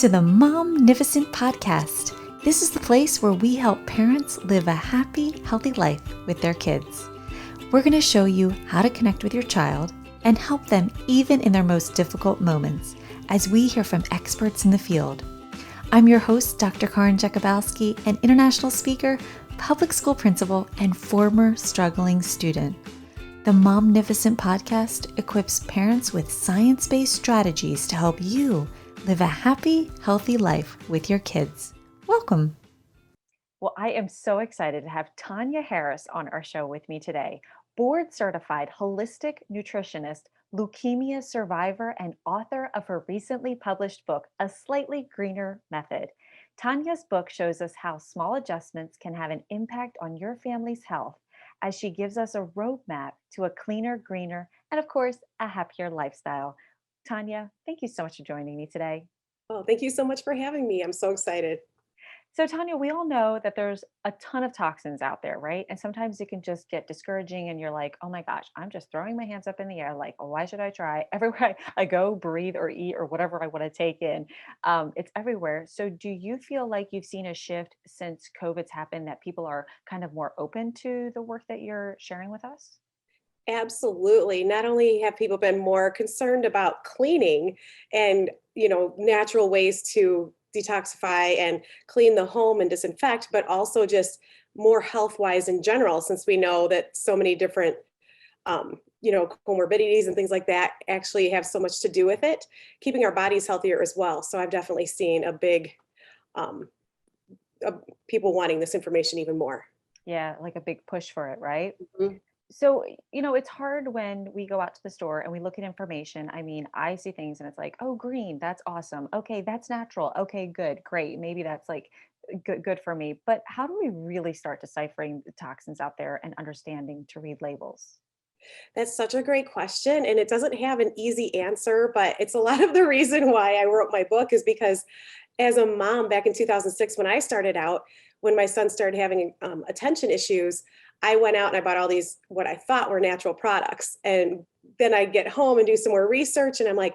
to the Momnificent Podcast. This is the place where we help parents live a happy, healthy life with their kids. We're going to show you how to connect with your child and help them even in their most difficult moments as we hear from experts in the field. I'm your host, Dr. Karin Jakubowski, an international speaker, public school principal, and former struggling student. The Momnificent Podcast equips parents with science-based strategies to help you live a happy, healthy life with your kids. Welcome. Well, I am so excited to have Tonya Harris on our show with me today. Board certified holistic nutritionist, leukemia survivor, and author of her recently published book, A Slightly Greener Method. Tonya's book shows us how small adjustments can have an impact on your family's health, as she gives us a roadmap to a cleaner, greener, and of course, a happier lifestyle. Tonya, thank you so much for joining me today. Oh, thank you so much for having me. I'm so excited. So, Tonya, we all know that there's a ton of toxins out there, right? And sometimes it can just get discouraging, and you're like, oh my gosh, I'm just throwing my hands up in the air. Like, oh, why should I try? Everywhere I go, breathe or eat or whatever I want to take in, it's everywhere. So, do you feel like you've seen a shift since COVID's happened that people are kind of more open to the work that you're sharing with us? Absolutely. Not only have people been more concerned about cleaning and, natural ways to detoxify and clean the home and disinfect, but also just more health-wise in general, since we know that so many different, comorbidities and things like that actually have so much to do with it, keeping our bodies healthier as well. So I've definitely seen a big, um, people wanting this information even more. Yeah, like a big push for it, right? Mhm. So, it's hard when we go out to the store and we look at information. I mean, I see things and it's like, oh, green, that's awesome. Okay, that's natural. Okay, good, great. Maybe that's like good for me. But how do we really start deciphering the toxins out there and understanding to read labels? That's such a great question. And it doesn't have an easy answer, but it's a lot of the reason why I wrote my book is because as a mom back in 2006, when I started out, when my son started having attention issues, I went out and I bought all these, what I thought were natural products. And then I get home and do some more research and I'm like,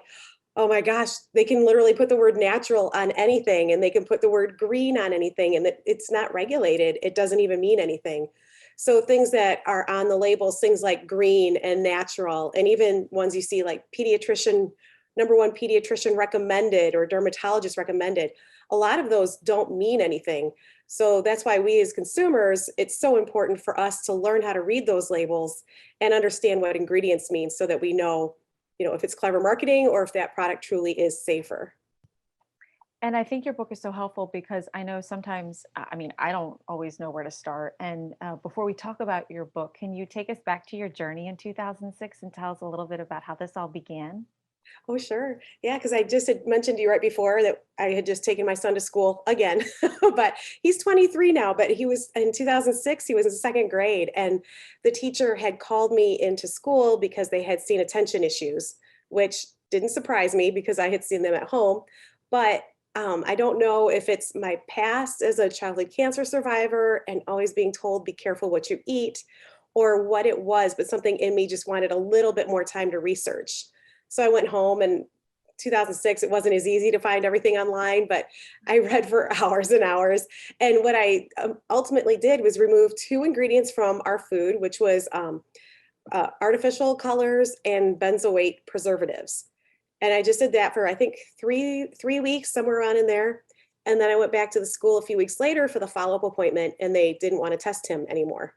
oh my gosh, they can literally put the word natural on anything and they can put the word green on anything and it's not regulated. It doesn't even mean anything. So things that are on the labels, things like green and natural, and even ones you see like pediatrician, number one pediatrician recommended or dermatologist recommended, a lot of those don't mean anything. So that's why we as consumers, it's so important for us to learn how to read those labels and understand what ingredients mean so that we know, if it's clever marketing or if that product truly is safer. And I think your book is so helpful because I know sometimes, I don't always know where to start. And before we talk about your book, can you take us back to your journey in 2006 and tell us a little bit about how this all began? Oh, sure. Yeah, because I just had mentioned to you right before that I had just taken my son to school again, but he's 23 now. But he was in 2006, he was in second grade, and the teacher had called me into school because they had seen attention issues, which didn't surprise me because I had seen them at home. But I don't know if it's my past as a childhood cancer survivor and always being told, be careful what you eat, or what it was, but something in me just wanted a little bit more time to research. So I went home and 2006, it wasn't as easy to find everything online, but I read for hours and hours. And what I ultimately did was remove two ingredients from our food, which was artificial colors and benzoate preservatives. And I just did that for, I think, three weeks, somewhere around in there. And then I went back to the school a few weeks later for the follow-up appointment, and they didn't want to test him anymore.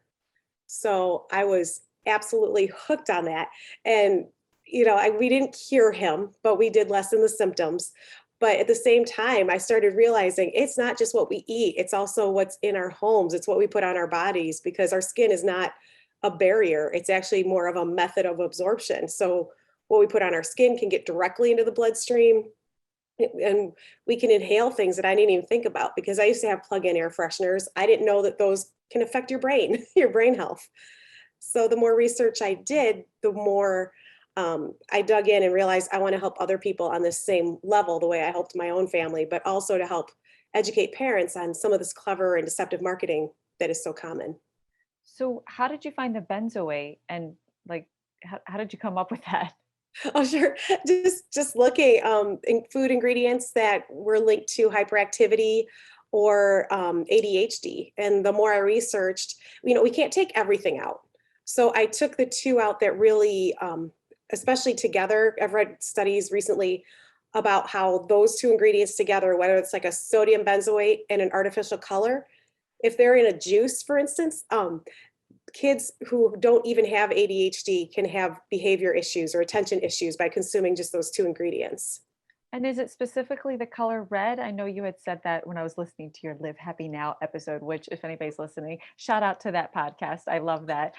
So I was absolutely hooked on that. And we didn't cure him, but we did lessen the symptoms. But at the same time, I started realizing it's not just what we eat, it's also what's in our homes, it's what we put on our bodies, because our skin is not a barrier, it's actually more of a method of absorption. So what we put on our skin can get directly into the bloodstream, and we can inhale things that I didn't even think about, because I used to have plug-in air fresheners. I didn't know that those can affect your brain, your brain health. So the more research I did, the more I dug in and realized I want to help other people on this same level, the way I helped my own family, but also to help educate parents on some of this clever and deceptive marketing that is so common. So, how did you find the benzoate and like, how did you come up with that? Oh, sure. Just looking in food ingredients that were linked to hyperactivity or ADHD. And the more I researched, we can't take everything out. So I took the two out that really, especially together. I've read studies recently about how those two ingredients together, whether it's like a sodium benzoate and an artificial color, if they're in a juice, for instance, kids who don't even have ADHD can have behavior issues or attention issues by consuming just those two ingredients. And is it specifically the color red? I know you had said that when I was listening to your Live Happy Now episode, which, if anybody's listening, shout out to that podcast. I love that.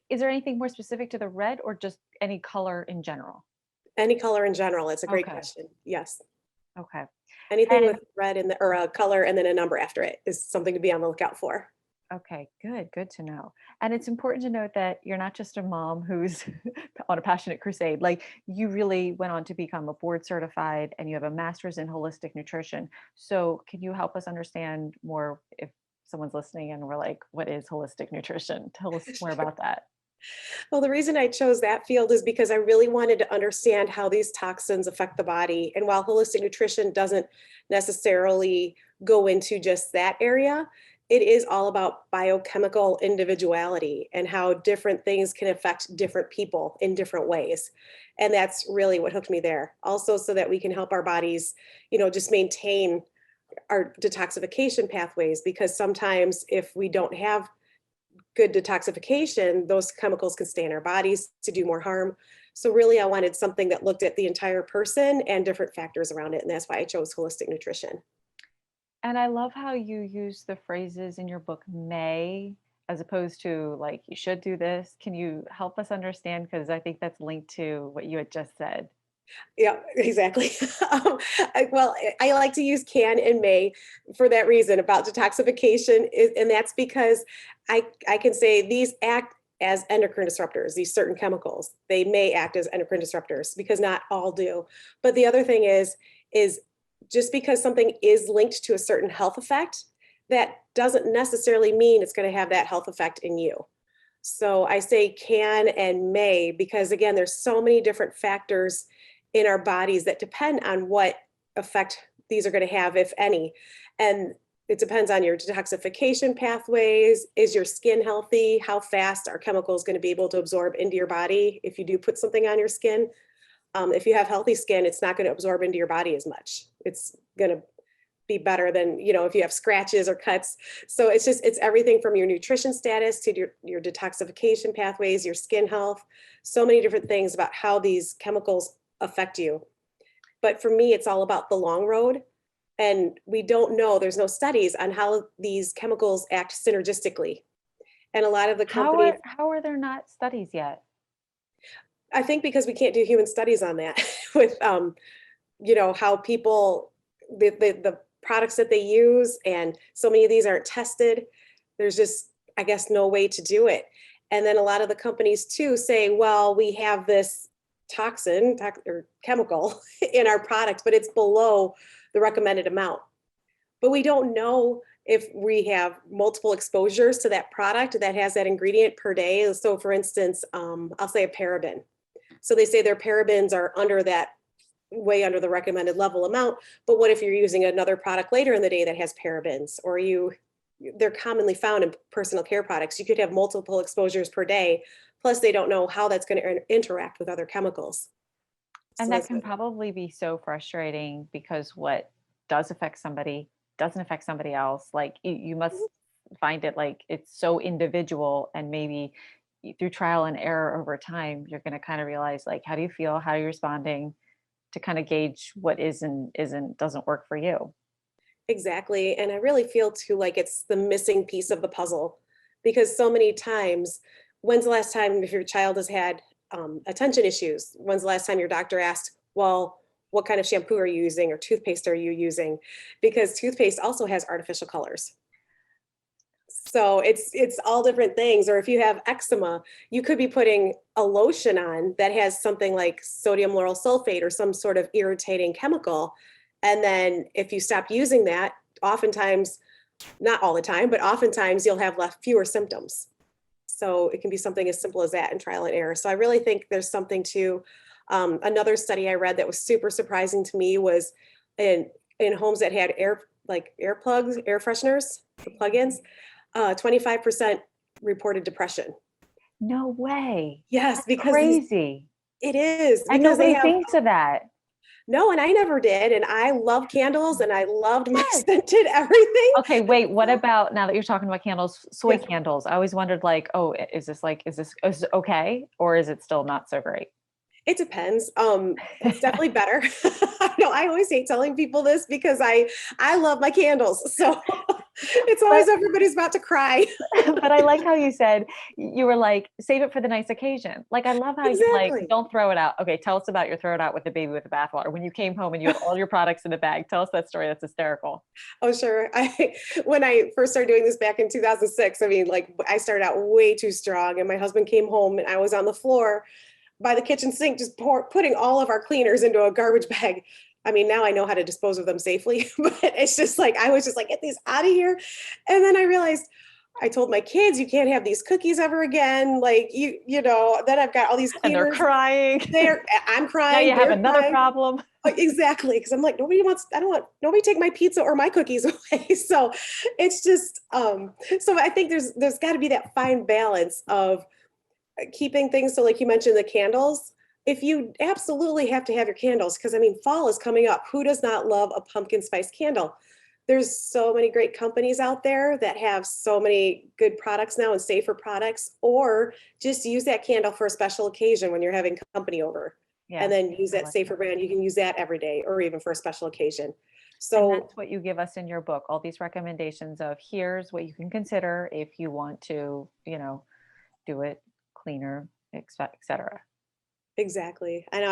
Is there anything more specific to the red or just any color in general? Any color in general. It's a great Okay. question. Yes. Okay. Anything And with red in the, or a color and then a number after it is something to be on the lookout for. okay, good to know. And it's important to note that you're not just a mom who's on a passionate crusade. Like, you really went on to become a board certified and you have a master's in holistic nutrition. So can you help us understand more if someone's listening and we're like, what is holistic nutrition? Tell us more about that. Well, the reason I chose that field is because I really wanted to understand how these toxins affect the body. And while holistic nutrition doesn't necessarily go into just that area, it is all about biochemical individuality and how different things can affect different people in different ways. And that's really what hooked me there. Also, so that we can help our bodies, just maintain our detoxification pathways, because sometimes if we don't have good detoxification, those chemicals can stay in our bodies to do more harm. So really, I wanted something that looked at the entire person and different factors around it. And that's why I chose holistic nutrition. And I love how you use the phrases in your book may as opposed to like you should do this. Can you help us understand? Because I think that's linked to what you had just said. Yeah, exactly. I like to use can and may for that reason about detoxification, and that's because I can say these act as endocrine disruptors, these certain chemicals. They may act as endocrine disruptors because not all do. But the other thing is just because something is linked to a certain health effect, that doesn't necessarily mean it's going to have that health effect in you. So I say can and may because, again, there's so many different factors in our bodies that depend on what effect these are going to have, if any. And it depends on your detoxification pathways. Is your skin healthy? How fast are chemicals going to be able to absorb into your body if you do put something on your skin? If you have healthy skin, it's not going to absorb into your body as much. It's going to be better than, if you have scratches or cuts. So it's everything from your nutrition status to your detoxification pathways, your skin health, so many different things about how these chemicals affect you. But for me, it's all about the long road. And we don't know, there's no studies on how these chemicals act synergistically. And a lot of the companies, How are there not studies yet? I think because we can't do human studies on that with, how people, the products that they use, and so many of these aren't tested. There's just, I guess, no way to do it. And then a lot of the companies too say, well, we have this toxin or chemical in our product, but it's below the recommended amount. But we don't know if we have multiple exposures to that product that has that ingredient per day. So for instance, I'll say a paraben. So they say their parabens are way under the recommended level amount. But what if you're using another product later in the day that has parabens, or they're commonly found in personal care products. You could have multiple exposures per day. Plus they don't know how that's going to interact with other chemicals. And So that can probably be so frustrating because what does affect somebody doesn't affect somebody else. Like you must find it like it's so individual, and maybe through trial and error over time, you're going to kind of realize like, how do you feel? How are you responding, to kind of gauge what is and doesn't work for you. Exactly. And I really feel too like it's the missing piece of the puzzle, because so many times, when's the last time, if your child has had attention issues, when's the last time your doctor asked, well, what kind of shampoo are you using or toothpaste are you using? Because toothpaste also has artificial colors. So it's all different things. Or if you have eczema, you could be putting a lotion on that has something like sodium lauryl sulfate or some sort of irritating chemical. And then if you stop using that, oftentimes, not all the time, but oftentimes you'll have fewer symptoms. So it can be something as simple as that and trial and error. So I really think there's something to another study I read that was super surprising to me was in homes that had air plugs, air fresheners, the plugins, 25% reported depression. No way. Yes, That's because crazy. it is And because they nobody have thinks of that. no, and I never did. And I love candles and I loved my Yes. scented everything. Okay, wait, what about now that you're talking about candles, soy Yes. candles? I always wondered like, oh, is this okay? Or is it still not so great? It depends. It's definitely better. No, I always hate telling people this because I love my candles. So it's always But everybody's about to cry. but I like how you said you were like, save it for the nice occasion. Like I love how you like Exactly. don't throw it out. Okay, tell us about your throw it out with the baby with the bathwater. When you came home and you had all your products in the bag. Tell us that story. That's hysterical. Oh, sure. When I first started doing this back in 2006, I mean, like I started out way too strong and my husband came home and I was on the floor by the kitchen sink, just putting all of our cleaners into a garbage bag. I mean, now I know how to dispose of them safely, but it's just like, I was just like, get these out of here. And then I realized I told my kids, you can't have these cookies ever again. Like then I've got all these And they're cleaners crying. I'm Now you crying. have They're another crying. problem. Exactly. Cause I'm like, I don't want nobody take my pizza or my cookies away. So it's just, so I think there's gotta be that fine balance of keeping things. So like you mentioned the candles, if you absolutely have to have your candles, because I mean, fall is coming up. Who does not love a pumpkin spice candle? There's so many great companies out there that have so many good products now and safer products, or just use that candle for a special occasion when you're having company over Yeah, and then use I that like safer that. brand. You can use that every day or even for a special occasion. And So that's what you give us in your book, all these recommendations of here's what you can consider if you want to, do it cleaner, et cetera. exactly. I know.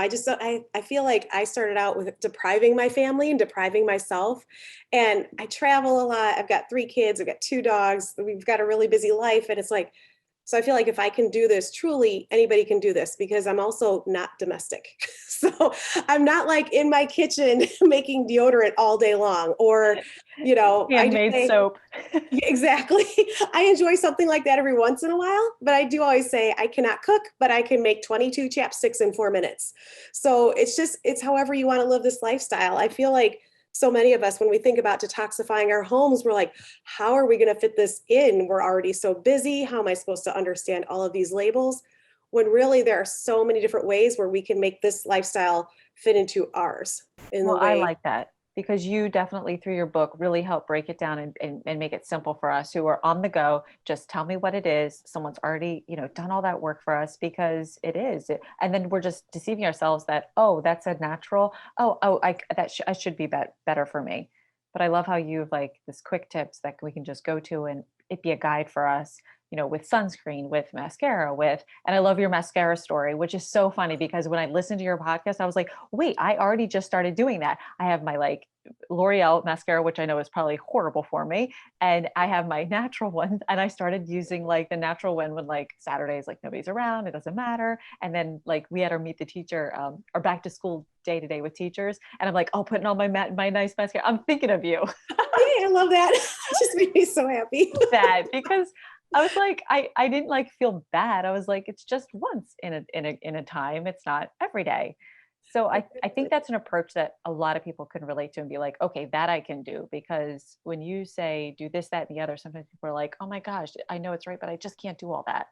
I feel like I started out with depriving my family and depriving myself. And I travel a lot. I've got 3 kids, I've got 2 dogs. We've got a really busy life. And it's like, so I feel like if I can do this, truly anybody can do this because I'm also not domestic. So I'm not like in my kitchen making deodorant all day long or, I just Handmade say, soap. yeah, exactly. I enjoy something like that every once in a while, but I do always say I cannot cook, but I can make 22 chapsticks in 4 minutes. So it's however you want to live this lifestyle. I feel like so many of us, when we think about detoxifying our homes, we're like, how are we going to fit this in? We're already so busy. How am I supposed to understand all of these labels? When really there are so many different ways where we can make this lifestyle fit into ours in the Well, I way. like that because you definitely, through your book, really help break it down and make it simple for us who are on the go. Just tell me what it is. Someone's already, done all that work for us because it is. And then we're just deceiving ourselves that, oh, that's a natural. Oh, I should be better for me. But I love how you have like this quick tips that we can just go to and it be a guide for us, with sunscreen, with mascara, and I love your mascara story, which is so funny because when I listened to your podcast, I was like, wait, I already just started doing that. I have my like L'Oreal mascara, which I know is probably horrible for me. And I have my natural one. And I started using like the natural one when like Saturdays, like nobody's around, it doesn't matter. And then like we had our meet the teacher, our back to school day to day with teachers. And I'm like, oh, putting on my nice mascara. I'm thinking of you. Hey, I love that. It just made me so happy. That because I was like, I didn't like feel bad. I was like, it's just once in a time. It's not every day. So I think that's an approach that a lot of people can relate to and be like, okay, that I can do. Because when you say do this, that, and the other, sometimes people are like, oh my gosh, I know it's right, but I just can't do all that.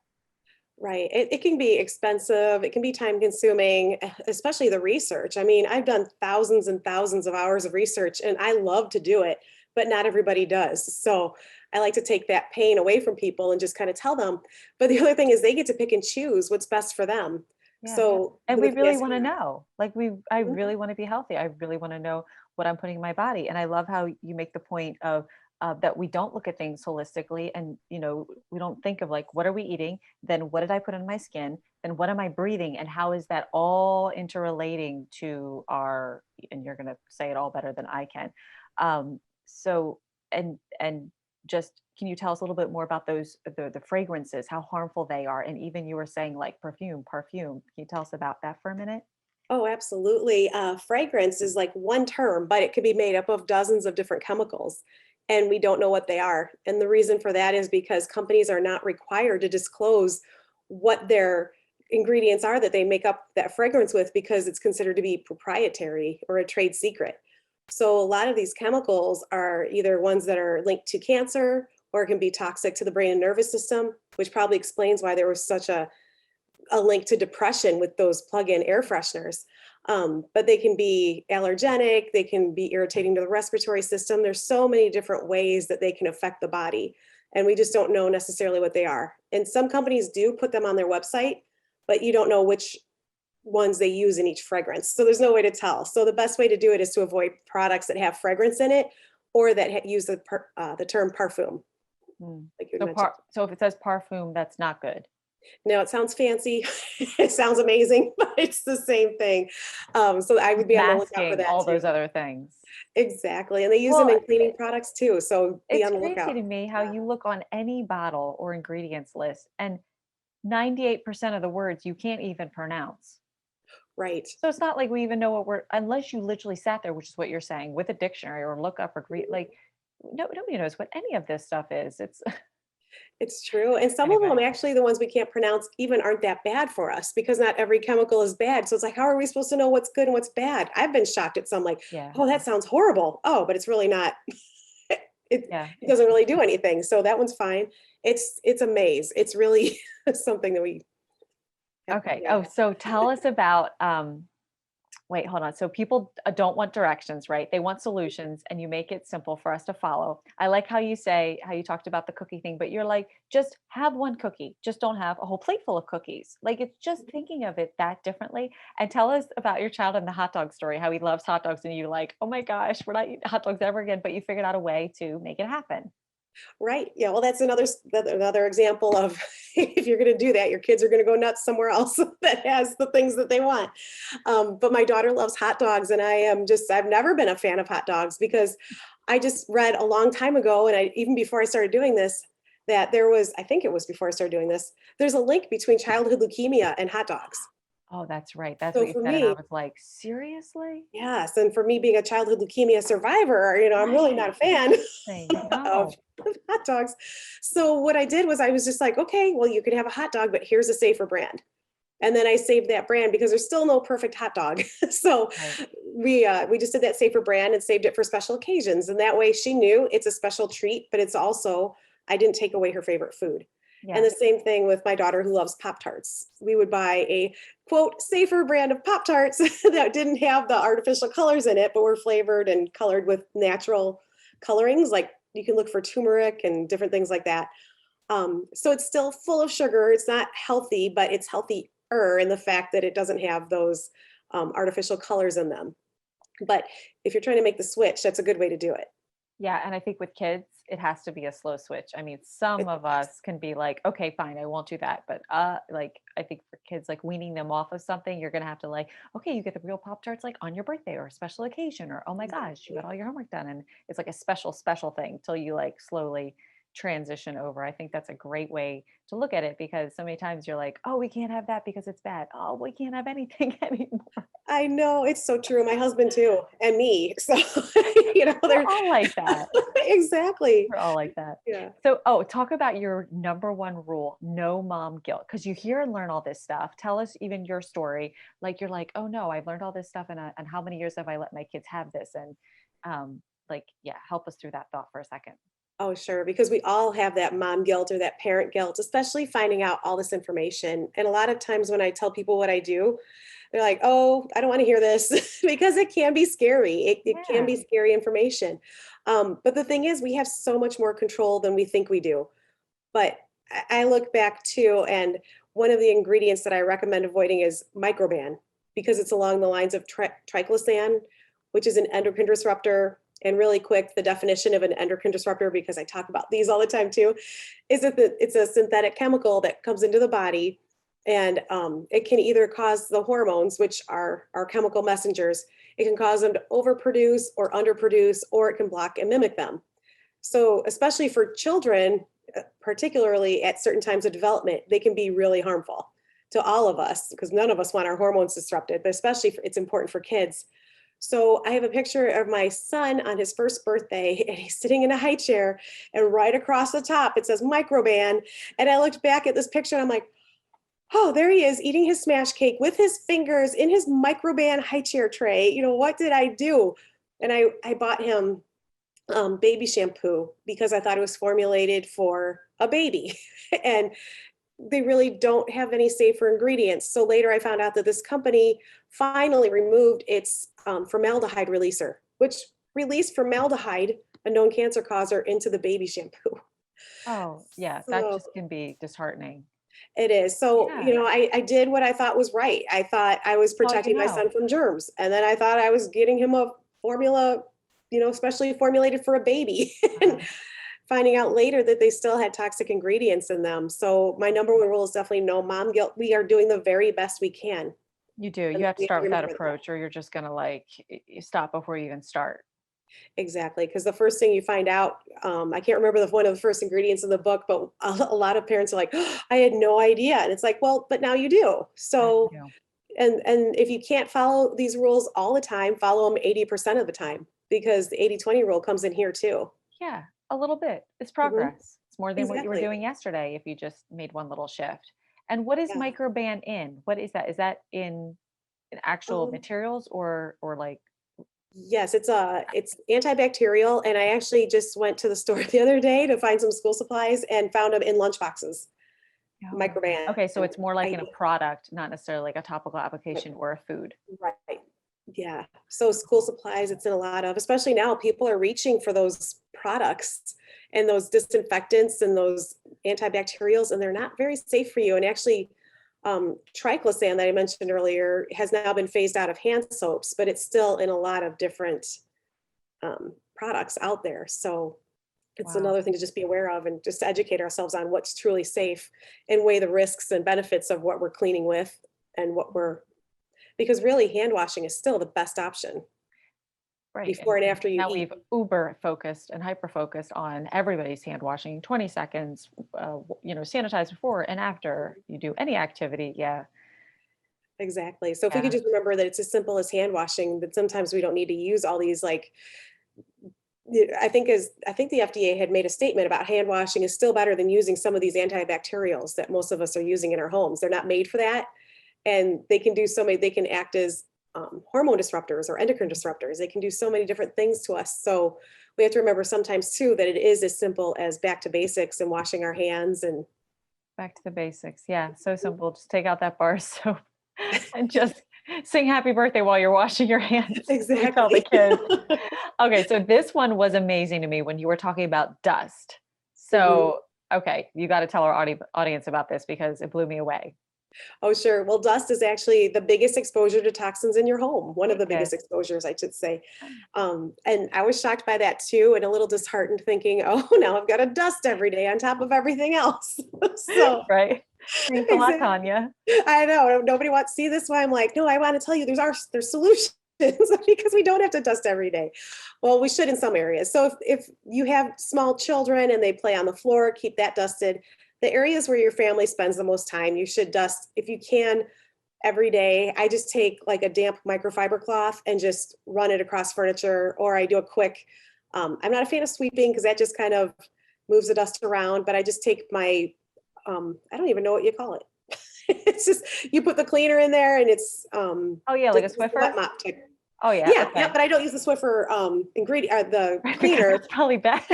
Right. It can be expensive. It can be time consuming, especially the research. I mean, I've done thousands and thousands of hours of research and I love to do it, but not everybody does. So I like to take that pain away from people and just kind of tell them. But the other thing is they get to pick and choose what's best for them. Yeah. So And we with really want to mascara, know. Like I mhm, really want to be healthy. I really want to know what I'm putting in my body. And I love how you make the point of that we don't look at things holistically and we don't think of like what are we eating, then what did I put in my skin, then what am I breathing and how is that all interrelating to our, and you're going to say it all better than I can. So and just can you tell us a little bit more about those the fragrances, how harmful they are, and even you were saying like perfume. Can you tell us about that for a minute? oh, absolutely. Fragrance is like one term, but it could be made up of dozens of different chemicals. and we don't know what they are. And the reason for that is because companies are not required to disclose what their ingredients are that they make up that fragrance with, because it's considered to be proprietary or a trade secret. So a lot of these chemicals are either ones that are linked to cancer, or it can be toxic to the brain and nervous system, which probably explains why there was such a link to depression with those plug-in air fresheners. But they can be allergenic, they can be irritating to the respiratory system. There's so many different ways that they can affect the body, and we just don't know necessarily what they are. And some companies do put them on their website, but you don't know which ones they use in each fragrance. So there's no way to tell. So the best way to do it is to avoid products that have fragrance in it, or that use the term parfum. Like you mentioned. So if it says parfum, that's not good. No, it sounds fancy. It sounds amazing, but it's the same thing. So I would be on the lookout for that all too. those other things. Exactly. And they use them in cleaning products too. So be on the lookout. It's crazy to me how you look on any bottle or ingredients list and 98% of the words you can't even pronounce. Right. So it's not like we even know what we're, unless you literally sat there, which is what you're saying, with a dictionary or look up or read, like nobody knows what any of this stuff is. It's true. And some of them, actually, the ones we can't pronounce even aren't that bad for us, because not every chemical is bad. So it's like, how are we supposed to know what's good and what's bad? I've been shocked at some, like, oh, that sounds horrible. Oh, but it's really not. It doesn't really do anything. So that one's fine. It's a maze. It's really something that we. Okay. Oh, so tell us about, wait, hold on. So people don't want directions, right? They want solutions, and you make it simple for us to follow. I like how you talked about the cookie thing, but you're like, just have one cookie. Just don't have a whole plate full of cookies. Like, it's just thinking of it that differently. And tell us about your child and the hot dog story, how he loves hot dogs, and you like, oh my gosh, we're not eating hot dogs ever again, but you figured out a way to make it happen. Right. Yeah. Well, that's another example of if you're going to do that, your kids are going to go nuts somewhere else that has the things that they want. But my daughter loves hot dogs, and I've never been a fan of hot dogs, because I just read a long time ago, and even before I started doing this, that I think it was before I started doing this, there's a link between childhood leukemia and hot dogs. Oh, that's right. That's So what you for said. me, And I was like, seriously? yes. And for me, being a childhood leukemia survivor, I'm really not a fan of hot dogs. So what I did was I was just like, okay, well, you can have a hot dog, but here's a safer brand. And then I saved that brand, because there's still no perfect hot dog. So we just did that safer brand and saved it for special occasions. And that way she knew it's a special treat, but it's also, I didn't take away her favorite food. Yeah. And the same thing with my daughter, who loves Pop-Tarts. We would buy a, quote, safer brand of Pop-Tarts that didn't have the artificial colors in it, but were flavored and colored with natural colorings. Like, you can look for turmeric and different things like that. So it's still full of sugar. It's not healthy, but it's healthier in the fact that it doesn't have those artificial colors in them. But if you're trying to make the switch, that's a good way to do it. Yeah. And I think with kids, it has to be a slow switch. I mean, some of us can be like, okay, fine, I won't do that. But like, I think for kids, like weaning them off of something, you're going to have to like, okay, you get the real Pop-Tarts like on your birthday or a special occasion, or, oh my gosh, you got all your homework done. And it's like a special thing till you like slowly transition over. I think that's a great way to look at it, because so many times you're like, oh, we can't have that because it's bad. Oh, we can't have anything anymore. I know, it's so true. My husband too, and me. So, they're all like that. Exactly. We're all like that. Yeah. So, talk about your number one rule: no mom guilt. Because you hear and learn all this stuff. Tell us even your story. Like, you're like, oh no, I've learned all this stuff, and how many years have I let my kids have this? And help us through that thought for a second. Oh, sure. Because we all have that mom guilt or that parent guilt, especially finding out all this information. And a lot of times when I tell people what I do, they're like, oh, I don't want to hear this, because it can be scary. It can be scary information. But the thing is, we have so much more control than we think we do. But I look back too, and one of the ingredients that I recommend avoiding is Microban, because it's along the lines of triclosan, which is an endocrine disruptor. And really quick, the definition of an endocrine disruptor, because I talk about these all the time too, is that it's a synthetic chemical that comes into the body, and it can either cause the hormones, which are our chemical messengers, it can cause them to overproduce or underproduce, or it can block and mimic them. So especially for children, particularly at certain times of development, they can be really harmful to all of us, because none of us want our hormones disrupted, but especially it's important for kids. So I have a picture of my son on his first birthday, and he's sitting in a high chair, and right across the top it says Microban. And I looked back at this picture and I'm like, oh, there he is eating his smash cake with his fingers in his Microban high chair tray. What did I do? And I bought him baby shampoo because I thought it was formulated for a baby. And they really don't have any safer ingredients. So later I found out that this company finally removed its formaldehyde releaser, which released formaldehyde, a known cancer causer, into the baby shampoo. Oh, yeah, that So just can be disheartening. it is. So, Yeah, I did what I thought was right. I thought I was that's all you protecting my know. son from germs. And then I thought I was getting him a formula, especially formulated for a baby. And Uh-huh. finding out later that they still had toxic ingredients in them. So my number one rule is definitely no mom guilt. We are doing the very best we can. You do. And You have to we have to start with that remember that. approach, or you're just gonna like stop before you even start. Exactly. Because the first thing you find out, I can't remember one of the first ingredients in the book, but a lot of parents are like, "Oh, I had no idea." And it's like, well, but now you do. Now you So, do. and if you can't follow these rules all the time, follow them 80% of the time, because the 80/20 rule comes in here too. Yeah, a little bit. It's Hmm. progress. It's more than what you were Exactly. doing yesterday if you just made one little shift. And what is Yeah. Microban in? What is that? Is that in actual Um, materials or like yes, it's antibacterial, and I actually just went to the store the other day to find some school supplies and found them in lunch boxes. oh, Microban. okay, so it's more like I in a product, not necessarily like a topical application or a food. Right. Yeah. So school supplies, it's in a lot of, especially now, people are reaching for those products and those disinfectants and those antibacterials, and they're not very safe for you. And actually, triclosan that I mentioned earlier has now been phased out of hand soaps, but it's still in a lot of different products out there. So it's Wow. another thing to just be aware of and just to educate ourselves on what's truly safe and weigh the risks and benefits of what we're cleaning with and what we're, because really hand washing is still the best option Right. before and And after you now eat. we've uber focused and hyper focused on everybody's hand washing 20 seconds, sanitize before and after you do any activity. Yeah. Exactly. So if we could Yeah. just remember that it's as simple as hand washing, that sometimes we don't need to use all these like, I think the FDA had made a statement about hand washing is still better than using some of these antibacterials that most of us are using in our homes. They're not made for that. And they can do so many, they can act as hormone disruptors or endocrine Mhm. disruptors. They can do so many different things to us. So we have to remember sometimes too that it is as simple as back to basics and washing our hands and Back to the basics. Yeah. So simple. Just take out that bar of soap and just sing happy birthday while you're washing your hands. We tell the exactly. kids. Okay. So this one was amazing to me when you were talking about dust. Mhm. So, okay, you got to tell our audience about this because it blew me away. Oh, sure. Well, dust is actually the biggest exposure to toxins in your home, one of the Yes. biggest exposures, I should say. And I was shocked by that too, and a little disheartened thinking, oh, now I've got to dust every day on top of everything else. So, Right? Thanks a lot, exactly. Tanya. I know nobody wants to see this. Why I'm like, no, I want to tell you there's solutions because we don't have to dust every day. Well, we should in some areas. So if you have small children and they play on the floor, keep that dusted. The areas where your family spends the most time, you should dust if you can every day. I just take like a damp microfiber cloth and just run it across furniture, or I do a quick. I'm not a fan of sweeping because that just kind of moves the dust around. But I just take my I don't even know what you call it. It's just you put the cleaner in there and it's Oh, yeah, like a just a wet Swiffer? mop type. Oh, yeah, Yeah, yeah, okay. but I don't use the Swiffer ingredient the Right, because cleaner. it's probably bad.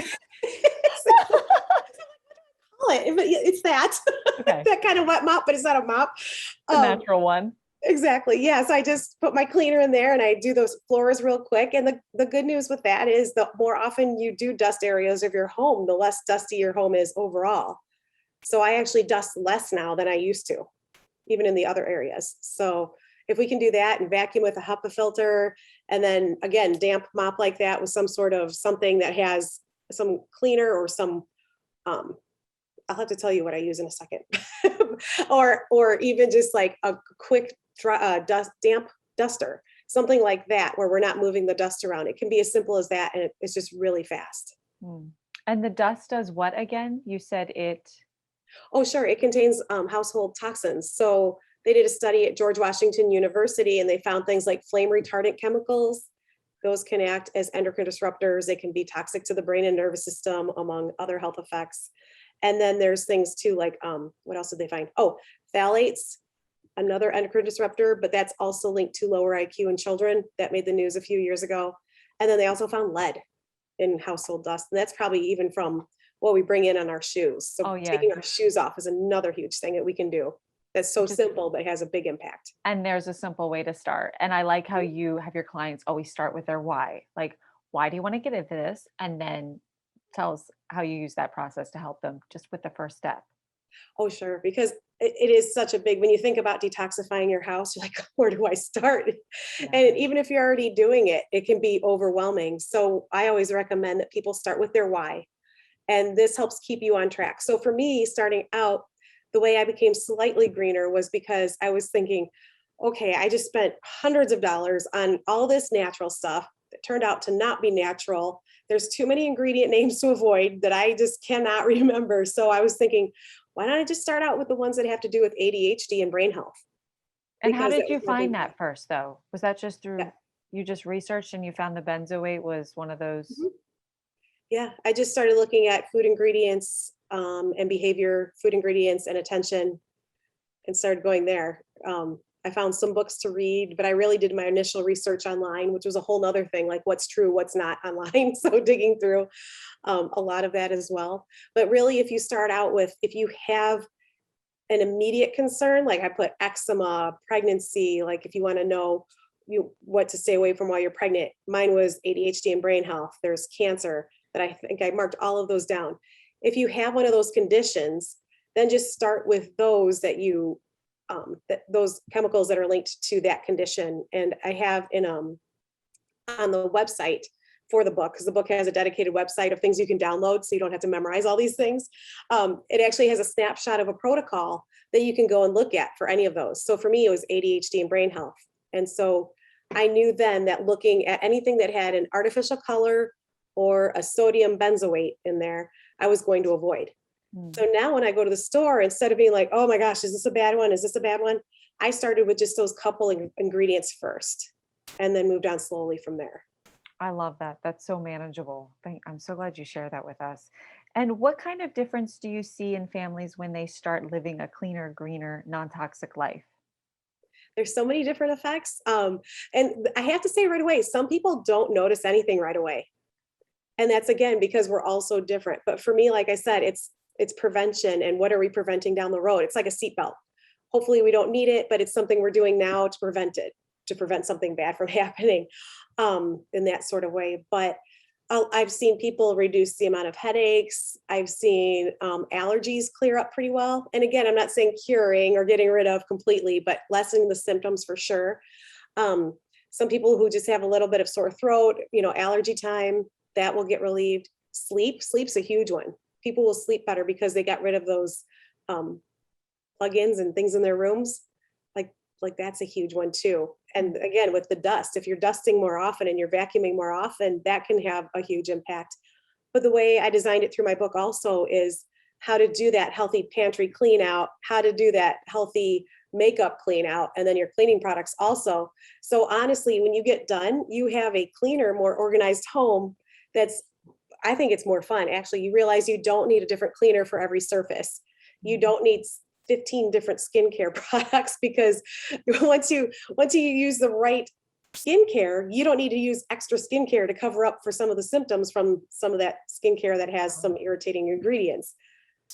Call it, but it's that Okay, that kind of wet mop, but it's not a mop. the Um, natural one. exactly. Yeah. So I just put my cleaner in there and I do those floors real quick. And the good news with that is the more often you do dust areas of your home, the less dusty your home is overall. So I actually dust less now than I used to, even in the other areas. So if we can do that and vacuum with a HEPA filter, and then again, damp mop like that with some sort of something that has some cleaner or some, um, I'll have to tell you what I use in a second, or even just like a quick damp duster, something like that, where we're not moving the dust around. It can be as simple as that, and it's just really fast. Mm. And the dust does what again? You said it Oh, sure. It contains household toxins. So they did a study at George Washington University and they found things like flame retardant chemicals Those can act as endocrine disruptors. They can be toxic to the brain and nervous system, among other health effects. And then there's things too, like what else did they find? Oh, phthalates, another endocrine disruptor, but that's also linked to lower IQ in children. That made the news a few years ago. And then they also found lead in household dust. And that's probably even from what we bring in on our shoes. So Oh, yeah. taking our shoes off is another huge thing that we can do. That's so simple, but has a big impact. And there's a simple way to start. And I like how you have your clients always start with their why. Like, why do you want to get into this? And then tell us how you use that process to help them just with the first step. Oh, sure. Because it is such a big, when you think about detoxifying your house, you're like, where do I start? Yeah. And even if you're already doing it, it can be overwhelming. So I always recommend that people start with their why. And this helps keep you on track. So for me, starting out, the way I became slightly greener was because I was thinking, okay, I just spent hundreds of dollars on all this natural stuff that turned out to not be natural. There's too many ingredient names to avoid that I just cannot remember. So I was thinking, why don't I just start out with the ones that have to do with ADHD and brain health? And how Because did that you was my find big that first though? Was that just through Yeah. you just researched and you found the benzoate was one of those? Mhm. Yeah, I just started looking at food ingredients and behavior, food ingredients and attention, and started going there. I found some books to read, but I really did my initial research online, which was a whole nother thing, like what's true, what's not online. So digging through a lot of that as well. But really, if you start out with, if you have an immediate concern, like I put eczema, pregnancy, like if you want to know what to stay away from while you're pregnant, mine was ADHD and brain health. There's cancer that I think I marked all of those down. If you have one of those conditions, then just start with those that you those chemicals that are linked to that condition. And I have in on the website for the book, because the book has a dedicated website of things you can download so you don't have to memorize all these things. It actually has a snapshot of a protocol that you can go and look at for any of those. So for me, it was ADHD and brain health. And so I knew then that looking at anything that had an artificial color or a sodium benzoate in there, I was going to avoid. So now when I go to the store, instead of being like, oh my gosh, is this a bad one? Is this a bad one? I started with just those couple ingredients first and then moved on slowly from there. I love that. That's so manageable. I'm so glad you share that with us. And what kind of difference do you see in families when they start living a cleaner, greener, non-toxic life? There's so many different effects. And I have to say right away, some people don't notice anything right away. And that's again, because we're all so different. But for me, like I said, it's prevention, and what are we preventing down the road? It's like a seatbelt. Hopefully we don't need it, but it's something we're doing now to prevent it, to prevent something bad from happening in that sort of way. But I've seen people reduce the amount of headaches. I've seen allergies clear up pretty well. And again, I'm not saying curing or getting rid of completely, but lessening the symptoms for sure. Some people who just have a little bit of sore throat, allergy time, that will get relieved. Sleep's a huge one. People will sleep better because they got rid of those plugins and things in their rooms. Like that's a huge one too. And again, with the dust, if you're dusting more often and you're vacuuming more often, that can have a huge impact. But the way I designed it through my book also is how to do that healthy pantry clean out, how to do that healthy makeup clean out, and then your cleaning products also. So honestly, when you get done, you have a cleaner, more organized home. I think it's more fun. Actually, you realize you don't need a different cleaner for every surface. You don't need 15 different skincare products, because once you use the right skincare, you don't need to use extra skincare to cover up for some of the symptoms from some of that skincare that has some irritating ingredients.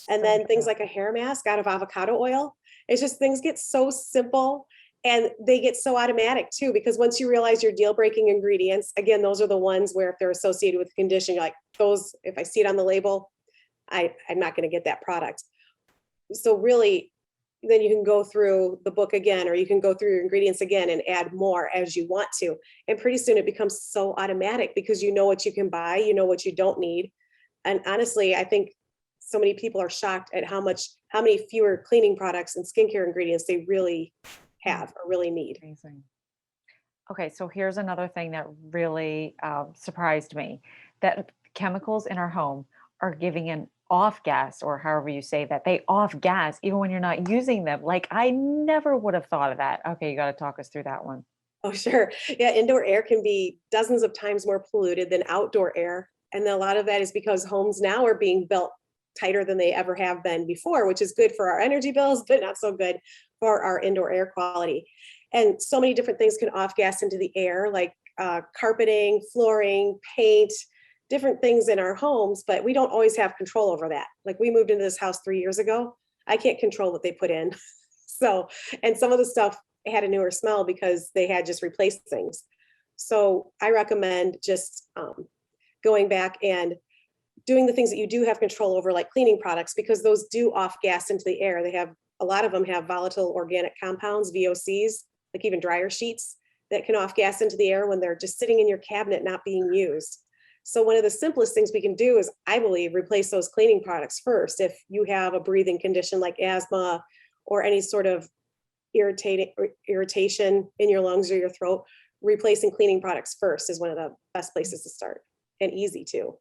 And then things like a hair mask out of avocado oil. It's just, things get so simple and they get so automatic too, because once you realize your deal breaking ingredients, again, those are the ones where if they're associated with a condition, you're like, those, if I see it on the label, I'm not going to get that product. So really, then you can go through the book again, or you can go through your ingredients again and add more as you want to. And pretty soon it becomes so automatic because you know what you can buy, you know what you don't need. And honestly, I think so many people are shocked at how many fewer cleaning products and skincare ingredients they really have or really need. Amazing. Okay, so here's another thing that really surprised me, that chemicals in our home are giving an off gas, or however you say that, they off gas even when you're not using them. Like, I never would have thought of that. Okay, you got to talk us through that one. Oh, sure. Yeah, indoor air can be dozens of times more polluted than outdoor air. And a lot of that is because homes now are being built tighter than they ever have been before, which is good for our energy bills, but not so good for our indoor air quality. And so many different things can off gas into the air, like carpeting, flooring, paint, different things in our homes, but we don't always have control over that. Like we moved into this house 3 years ago. I can't control what they put in. So, and some of the stuff had a newer smell because they had just replaced things. So I recommend just going back and doing the things that you do have control over, like cleaning products, because those do off gas into the air. They have, a lot of them have volatile organic compounds, VOCs, like even dryer sheets that can off gas into the air when they're just sitting in your cabinet, not being used. So one of the simplest things we can do is, I believe, replace those cleaning products first. If you have a breathing condition like asthma or any sort of irritation in your lungs or your throat, replacing cleaning products first is one of the best places to start, and easy too.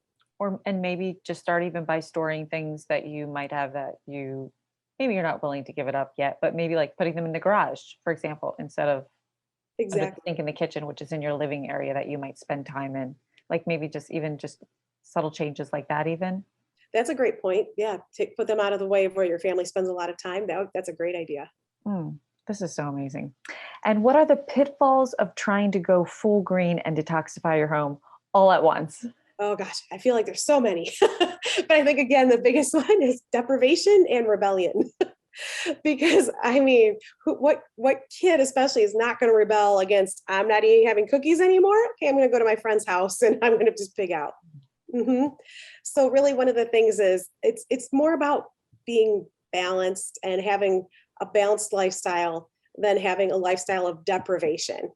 And maybe just start even by storing things that you might have that maybe you're not willing to give it up yet, but maybe like putting them in the garage, for example, instead of under the Exactly. sink in the kitchen, which is in your living area that you might spend time in. Like maybe just subtle changes like that even. That's a great point. Yeah, put them out of the way of where your family spends a lot of time. That's a great idea. This is so amazing. And what are the pitfalls of trying to go full green and detoxify your home all at once? Oh gosh, I feel like there's so many. But I think again, the biggest one is deprivation and rebellion. Because I mean, what kid especially is not going to rebel against, I'm not eating, having cookies anymore? Okay, I'm going to go to my friend's house and I'm going to just pig out. So really one of the things is it's more about being balanced and having a balanced lifestyle than having a lifestyle of deprivation.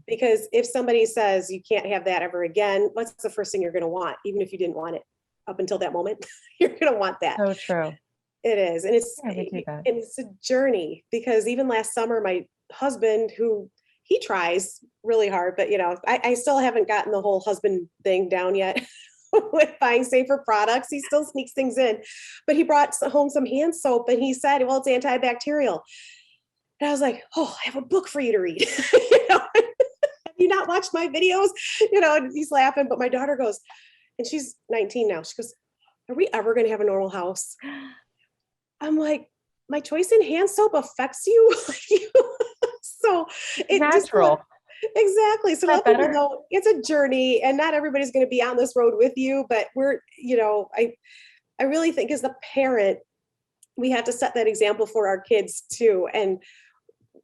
Because if somebody says you can't have that ever again, what's the first thing you're going to want? Even if you didn't want it up until that moment, you're going to want that. So true. It is. And it's a journey, because even last summer, my husband, who he tries really hard, but I still haven't gotten the whole husband thing down yet with buying safer products. He still sneaks things in, but he brought home some hand soap and he said, well, it's antibacterial. And I was like, oh, I have a book for you to read. Have you not watched my videos? And he's laughing, but my daughter goes, and she's 19 now. She goes, are we ever going to have a normal house? I'm like, my choice in hand soap affects you? So it's natural. Exactly. So let people know it's a journey and not everybody's going to be on this road with you, but I really think as the parent, we have to set that example for our kids too. And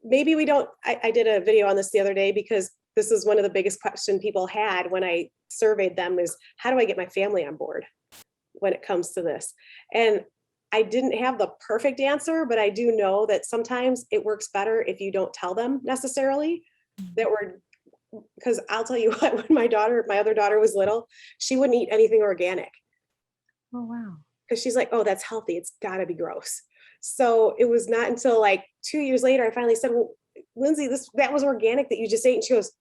maybe we don't, I did a video on this the other day, because this is one of the biggest questions people had when I surveyed them is, how do I get my family on board when it comes to this? And I didn't have the perfect answer, but I do know that sometimes it works better if you don't tell them necessarily that because I'll tell you what, when my other daughter was little, she wouldn't eat anything organic. Oh, wow. Because she's like, oh, that's healthy. It's gotta be gross. So it was not until like 2 years later, I finally said, well, Lindsay, that was organic that you just ate. And she goes,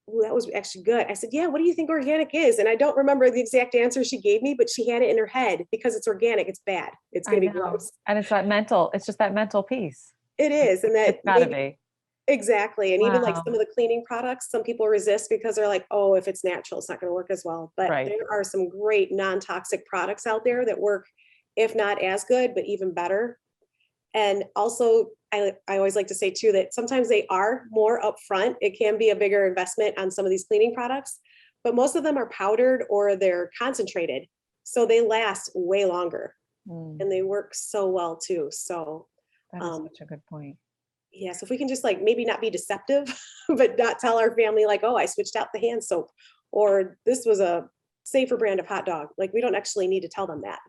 oh, that was actually good. I said, yeah, what do you think organic is? And I don't remember the exact answer she gave me, but she had it in her head, because it's organic, it's bad. It's going to be gross. And it's just that mental piece. It is. And that it's gotta be. Exactly. And even like some of the cleaning products, some people resist because they're like, oh, if it's natural, it's not going to work as well. But there are some great non-toxic products out there that work, if not as good, but even better. And also, I always like to say too, that sometimes they are more upfront. It can be a bigger investment on some of these cleaning products, but most of them are powdered or they're concentrated. So they last way longer and they work so well too. So that is such a good point. Yes, if we can just like maybe not be deceptive, but not tell our family like, oh, I switched out the hand soap, or this was a safer brand of hot dog. Like we don't actually need to tell them that.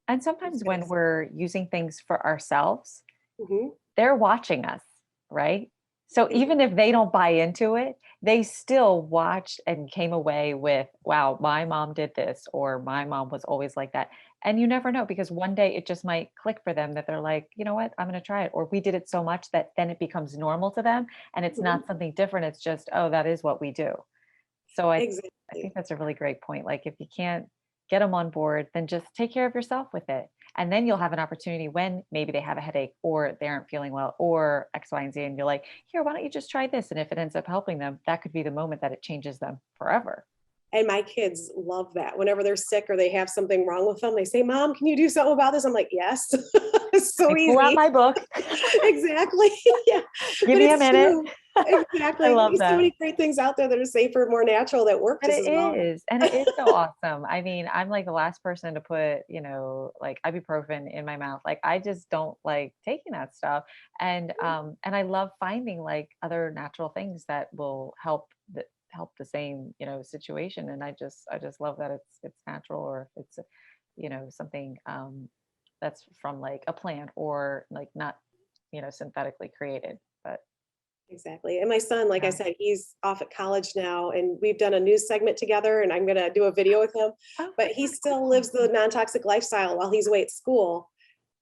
And sometimes when we're using things for ourselves, Mm-hmm. they're watching us, right? So even if they don't buy into it, they still watched and came away with, wow, my mom did this, or my mom was always like that. And you never know, because one day it just might click for them that they're like, you know what, I'm going to try it. Or we did it so much that then it becomes normal to them. And it's not something different. It's just, oh, that is what we do. So I think that's a really great point. Like if you can't get them on board, then just take care of yourself with it. And then you'll have an opportunity when maybe they have a headache or they aren't feeling well or X, Y, and Z. And you're like, here, why don't you just try this? And if it ends up helping them, that could be the moment that it changes them forever. And my kids love that. Whenever they're sick or they have something wrong with them, they say, Mom, can you do something about this? I'm like, yes. It's so easy. Pull out my book. Exactly. Yeah. Give But me a it's minute. true. I Exactly. love There's so that. many great things out there that are safer, more natural, that work And just it as well. is. And it is so awesome. I mean, I'm like the last person to put, like ibuprofen in my mouth. Like I just don't like taking that stuff. And I love finding like other natural things that will help the same, situation. And I just love that it's natural, or if it's, something that's from like a plant or like not, synthetically created. But Exactly. And my son, like I yeah. said, he's off at college now, and we've done a news segment together, and I'm going to do a video with him. Oh, But he that's still cool. lives the non-toxic lifestyle while he's away at school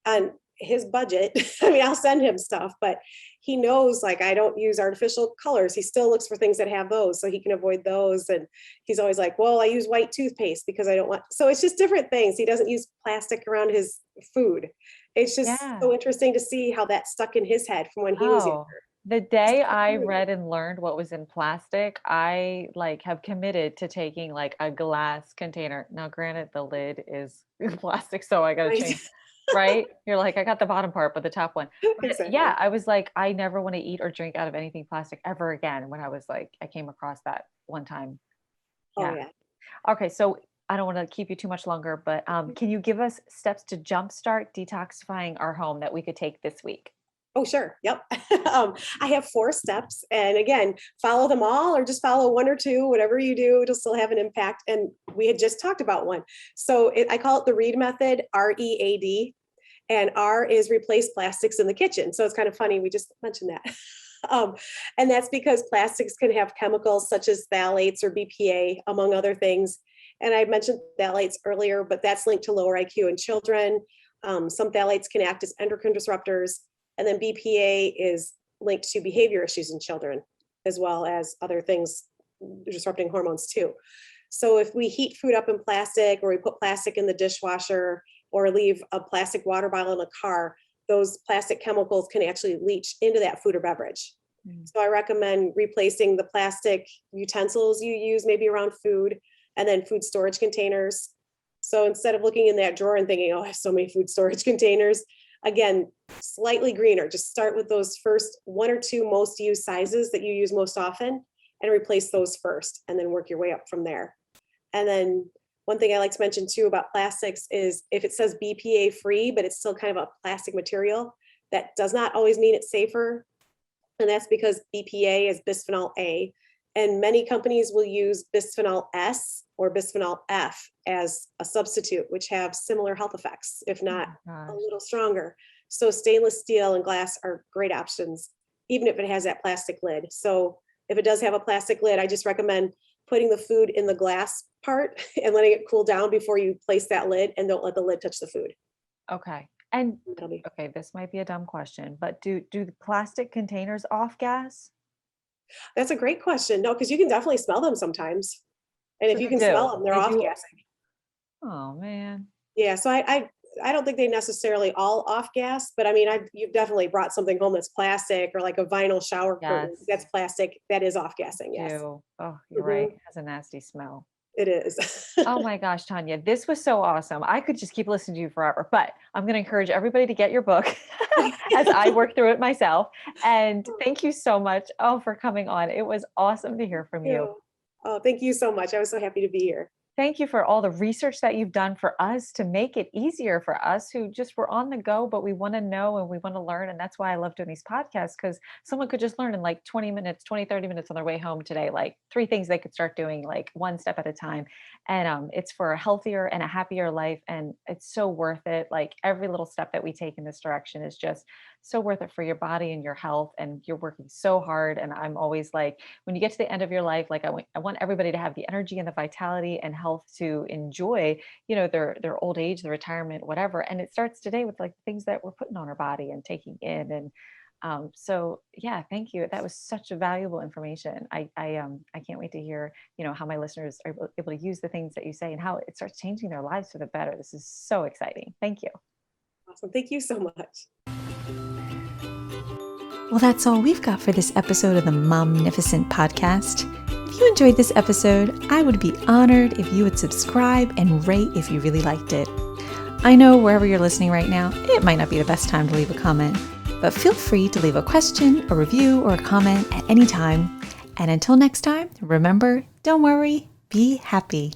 on his budget. I mean, I'll send him stuff, but he knows like I don't use artificial colors. He still looks for things that have those so he can avoid those. And he's always like, well, I use white toothpaste because I don't want, so it's just different things. He doesn't use plastic around his food. It's just Yeah. so interesting to see how that stuck in his head from when he was younger. Oh, the day I read and learned what was in plastic, I like have committed to taking like a glass container. Now, granted, the lid is plastic, so I got to Right. change, right? You're like, I got the bottom part, but the top one. But yeah, Exactly. I was like, I never want to eat or drink out of anything plastic ever again. When I was like, I came across that one time. Oh Yeah. yeah. Okay, so I don't want to keep you too much longer, but can you give us steps to jumpstart detoxifying our home that we could take this week? Oh, sure. Yep. I have 4 steps. And again, follow them all or just follow one or two, whatever you do, it'll still have an impact. And we had just talked about one. So I call it the READ method, READ. And R is replace plastics in the kitchen. So it's kind of funny. We just mentioned that. Um, and that's because plastics can have chemicals such as phthalates or BPA, among other things. And I mentioned phthalates earlier, but that's linked to lower IQ in children. Some phthalates can act as endocrine disruptors. And then BPA is linked to behavior issues in children, as well as other things disrupting hormones too. So if we heat food up in plastic, or we put plastic in the dishwasher, or leave a plastic water bottle in a car, those plastic chemicals can actually leach into that food or beverage. Mm. So I recommend replacing the plastic utensils you use maybe around food, and then food storage containers. So instead of looking in that drawer and thinking, oh, I have so many food storage containers, again, slightly greener. Just start with those first 1 or 2 most used sizes that you use most often and replace those first, and then work your way up from there. And then one thing I like to mention too about plastics is if it says BPA free, but it's still kind of a plastic material, that does not always mean it's safer. And that's because BPA is bisphenol A. And many companies will use bisphenol S or bisphenol F as a substitute, which have similar health effects, if Oh not my a gosh. little stronger. So stainless steel and glass are great options, even if it has that plastic lid. So if it does have a plastic lid, I just recommend putting the food in the glass part and letting it cool down before you place that lid, and don't let the lid touch the food. Okay. And That'll be, okay, this might be a dumb question, but do the plastic containers off gas? that's a great question. No, because you can definitely smell them sometimes. And So if you they can smell do. them, they're They off do. gassing. Oh man. Yeah, so I don't think they necessarily all off gas, but I mean, you've definitely brought something home that's plastic, or like a vinyl shower curtain Yes, that's plastic, that is off gassing. Yes. do. Oh, you're right. Mhm. It has a nasty smell. It is. Oh my gosh, Tanya, this was so awesome. I could just keep listening to you forever, but I'm going to encourage everybody to get your book as I work through it myself. And thank you so much, for coming on. It was awesome to hear from you. Yeah. Oh, thank you so much. I was so happy to be here. Thank you for all the research that you've done for us to make it easier for us who just were on the go, but we want to know and we want to learn. And that's why I love doing these podcasts, because someone could just learn in like 20 minutes, 20, 30 minutes on their way home today, like 3 things they could start doing, like one step at a time. And it's for a healthier and a happier life. And it's so worth it. Like every little step that we take in this direction is just so worth it for your body and your health. And you're working so hard. And I'm always like, when you get to the end of your life, like I want everybody to have the energy and the vitality and health to enjoy, their old age, the retirement, whatever. And it starts today with like things that we're putting on our body and taking in. And so yeah, thank you. That was such a valuable information. I can't wait to hear, how my listeners are able to use the things that you say and how it starts changing their lives for the better. This is so exciting. Thank you. Awesome. Thank you so much. Well, that's all we've got for this episode of the Momnificent podcast. If you enjoyed this episode, I would be honored if you would subscribe and rate if you really liked it. I know wherever you're listening right now, it might not be the best time to leave a comment, but feel free to leave a question, a review, or a comment at any time. And until next time, remember, don't worry, be happy.